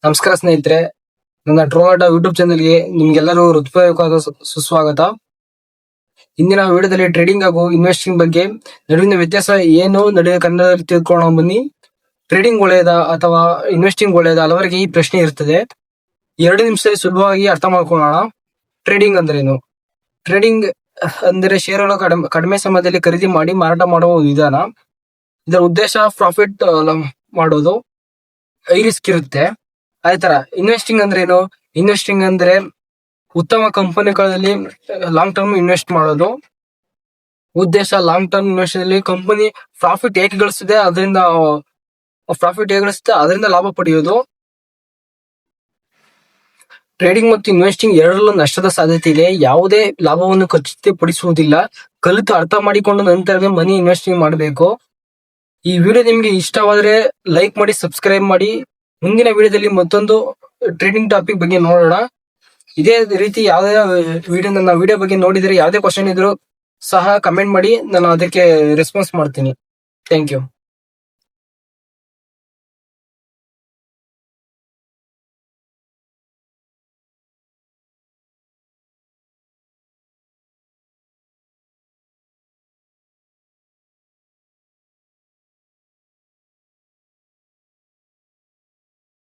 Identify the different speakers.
Speaker 1: ನಮಸ್ಕಾರ ಸ್ನೇಹಿತರೆ, ನನ್ನ ಟ್ರೋವಾಟ ಯೂಟ್ಯೂಬ್ ಚಾನೆಲ್ಗೆ ನಿಮ್ಗೆಲ್ಲರೂ ಹೃತ್ಪೂರ್ವಕವಾದ ಸುಸ್ವಾಗತ. ಇಂದಿನ ವಿಡಿಯೋದಲ್ಲಿ ಟ್ರೇಡಿಂಗ್ ಹಾಗೂ ಇನ್ವೆಸ್ಟಿಂಗ್ ಬಗ್ಗೆ ನಡುವಿನ ವ್ಯತ್ಯಾಸ ಏನು ಕನ್ನಡದಲ್ಲಿ ತಿಳ್ಕೊಳ್ಳೋಣ ಬನ್ನಿ. ಟ್ರೇಡಿಂಗ್ ಒಳ್ಳೆಯದಾ ಅಥವಾ ಇನ್ವೆಸ್ಟಿಂಗ್ ಒಳ್ಳೆಯದಾ? ಹಲವರಿಗೆ ಈ ಪ್ರಶ್ನೆ ಇರ್ತದೆ. 2 ನಿಮಿಷದಲ್ಲಿ ಸುಲಭವಾಗಿ ಅರ್ಥ ಮಾಡ್ಕೊಳ್ಳೋಣ. ಟ್ರೇಡಿಂಗ್ ಅಂದ್ರೇನು? ಟ್ರೇಡಿಂಗ್ ಅಂದರೆ ಷೇರುಗಳು ಕಡಿಮೆ ಸಮಯದಲ್ಲಿ ಖರೀದಿ ಮಾಡಿ ಮಾರಾಟ ಮಾಡುವ ವಿಧಾನ. ಇದರ ಉದ್ದೇಶ ಪ್ರಾಫಿಟ್ ಮಾಡೋದು, ಹೈ ರಿಸ್ಕ್ ಇರುತ್ತೆ. ಅದೇ ತರ ಇನ್ವೆಸ್ಟಿಂಗ್ ಅಂದ್ರೆ ಏನು? ಇನ್ವೆಸ್ಟಿಂಗ್ ಅಂದ್ರೆ ಉತ್ತಮ ಕಂಪನಿಗಳಲ್ಲಿ ಲಾಂಗ್ ಟರ್ಮ್ ಇನ್ವೆಸ್ಟ್ ಮಾಡೋದು. ಉದ್ದೇಶ ಲಾಂಗ್ ಟರ್ಮ್ ಇನ್ವೆಸ್ಟ್ ಅಲ್ಲಿ ಕಂಪನಿ ಪ್ರಾಫಿಟ್ ಹೇಗೆ ಗಳಿಸುತ್ತೆ ಅದರಿಂದ ಲಾಭ ಪಡೆಯೋದು. ಟ್ರೇಡಿಂಗ್ ಮತ್ತು ಇನ್ವೆಸ್ಟಿಂಗ್ ಎರಡರಲ್ಲೂ ನಷ್ಟದ ಸಾಧ್ಯತೆ ಇದೆ. ಯಾವುದೇ ಲಾಭವನ್ನು ಖಚಿತಪಡಿಸುವುದಿಲ್ಲ. ಕಲಿತು ಅರ್ಥ ಮಾಡಿಕೊಂಡು ನಂತರವೇ ಮನಿ ಇನ್ವೆಸ್ಟಿಂಗ್ ಮಾಡಬೇಕು. ಈ ವಿಡಿಯೋ ನಿಮ್ಗೆ ಇಷ್ಟವಾದ್ರೆ ಲೈಕ್ ಮಾಡಿ, ಸಬ್ಸ್ಕ್ರೈಬ್ ಮಾಡಿ. ಮುಂದಿನ ವಿಡಿಯೋದಲ್ಲಿ ಮತ್ತೊಂದು ಟ್ರೇಡಿಂಗ್ ಟಾಪಿಕ್ ಬಗ್ಗೆ ನೋಡೋಣ. ಇದೇ ರೀತಿ ಯಾವುದೇ ನನ್ನ ವಿಡಿಯೋ ಬಗ್ಗೆ ನೋಡಿದ್ರೆ ಯಾವುದೇ ಕ್ವಶನ್ ಇದ್ರು ಸಹ ಕಮೆಂಟ್ ಮಾಡಿ, ನಾನು ಅದಕ್ಕೆ ರೆಸ್ಪಾನ್ಸ್ ಮಾಡ್ತೀನಿ. Thank you.